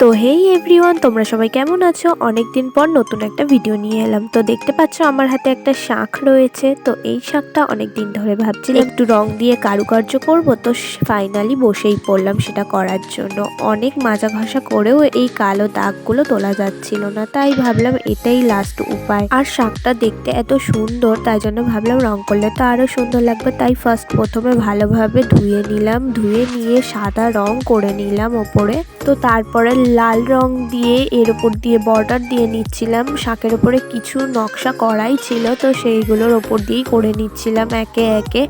তো হেই এভরিওয়ান, তোমরা সবাই কেমন আছো? অনেক দিন পর নতুন একটা ভিডিও নিয়ে এলাম। তো দেখতে পাচ্ছ আমার হাতে একটা শাঁখ রয়েছে। তো এই শাঁখটা অনেক দিন ধরে ভাবছিলাম একটু রং দিয়ে কারুকার্য করব, তো ফাইনালি বসেই পড়লাম সেটা করার জন্য। অনেক মাজা ঘষা করেও এই কালো দাগগুলো তোলা যাচ্ছিল না, তাই ভাবলাম এটাই লাস্ট উপায়। আর শাঁখটা দেখতে এত সুন্দর, তাই জন্য ভাবলাম রং করলে তো আরো সুন্দর লাগবে। তাই প্রথমে ভালোভাবে ধুয়ে নিলাম, ধুয়ে নিয়ে সাদা রং করে নিলাম ওপরে। তো তারপরে লাল রং দিয়ে এর উপর দিয়ে বর্ডার দিয়ে নিচ্ছিলাম। শাঁখের উপরে কিছু নকশা করাই ছিল, তো সেইগুলোর ওপর দিয়েই করে নিচ্ছিলাম একে একে।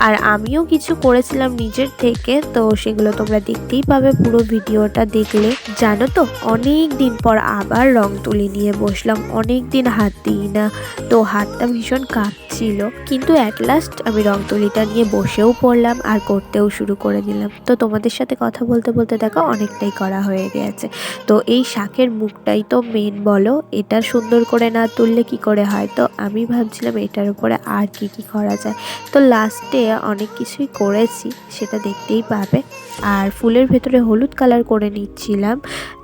আর আমিও কিছু করেছিলাম নিজের থেকে, তো সেগুলো তোমরা দেখতেই পাবে পুরো ভিডিওটা দেখলে। জানো তো, অনেক দিন পর আবার রং তুলি নিয়ে বসলাম। অনেক দিন হাত দিই না, তো হাতটা ভীষণ কাঁপছিল, কিন্তু অ্যাট লাস্ট আমি রং তুলিটা নিয়ে বসেও পড়লাম আর করতেও শুরু করে দিলাম। তো তোমাদের সাথে কথা বলতে বলতে দেখো অনেকটাই করা হয়ে গেছে। তো এই শাঁখের মুখটাই তো মেন, বলো, এটা সুন্দর করে না তুললে কি করে হয়? তো আমি ভাবছিলাম এটার উপরে আর কি কি করা যায়। তো লাস্টে অনেক কিছুই করেছি, সেটা দেখতেই পাবে। আর ফুলের ভেতরে হলুদ কালার করে নিচ্ছিলাম।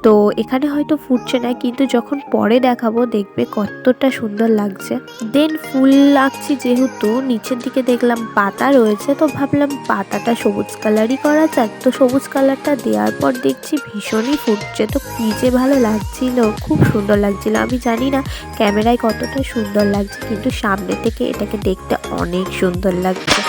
তো এখানে হয়তো ফুটছে না, কিন্তু যখন পরে দেখাবো দেখবে কতটা সুন্দর লাগছে। দেন ফুল লাগছে, যেহেতু নিচের দিকে দেখলাম পাতা রয়েছে, তো ভাবলাম পাতাটা সবুজ কালারই করা যাক। তো সবুজ কালারটা দেওয়ার পর দেখছি ভীষণই ফুটছে। তো কি যে ভালো লাগছিল, খুব সুন্দর লাগছিল। আমি জানি না ক্যামেরায় কতটা সুন্দর লাগছে, কিন্তু সামনে থেকে এটাকে দেখতে অনেক সুন্দর লাগছে।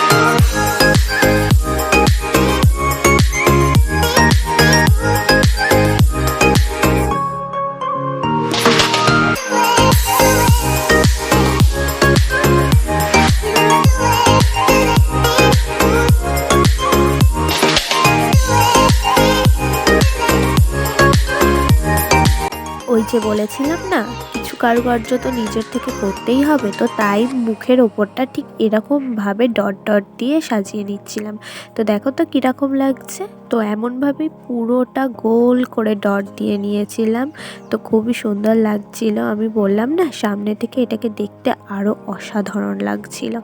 ওই যে বলেছিলাম না, কিছু কারুকার্য তো নিজের থেকে করতেই হবে। তো তাই মুখের ওপরটা ঠিক এরকমভাবে ডট ডট দিয়ে সাজিয়ে নিচ্ছিলাম। তো দেখো তো কীরকম লাগছে। তো এমনভাবেই পুরোটা গোল করে ডট দিয়ে নিয়েছিলাম। তো খুবই সুন্দর লাগছিল। আমি বললাম না, সামনে থেকে এটাকে দেখতে আরও অসাধারণ লাগছিল।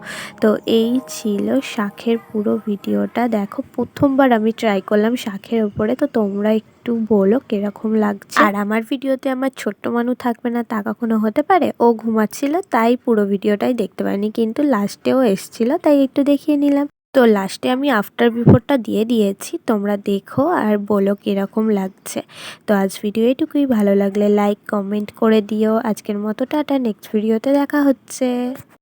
তো এই ছিল শাঁখের পুরো ভিডিওটা। দেখো, প্রথমবার আমি ট্রাই করলাম শাঁখের ওপরে। তো তোমরা একটু বলো কিরকম লাগছে। আর আমার ভিডিওতে আমার ছোট্ট মানু থাকবে না তা কখনো হতে পারে? ও ঘুমাচ্ছিল, তাই পুরো ভিডিওটাই দেখতে পারিনি, কিন্তু লাস্টেও এসছিল, তাই একটু দেখিয়ে নিলাম। তো লাস্টে আমি আফটার বিফোরটা দিয়ে দিয়েছি, তোমরা দেখো আর বলো কিরকম লাগছে। তো আজ ভিডিও এটুকুই। ভালো লাগলে লাইক কমেন্ট করে দিও। আজকের মতো টাটা, নেক্সট ভিডিওতে দেখা হচ্ছে।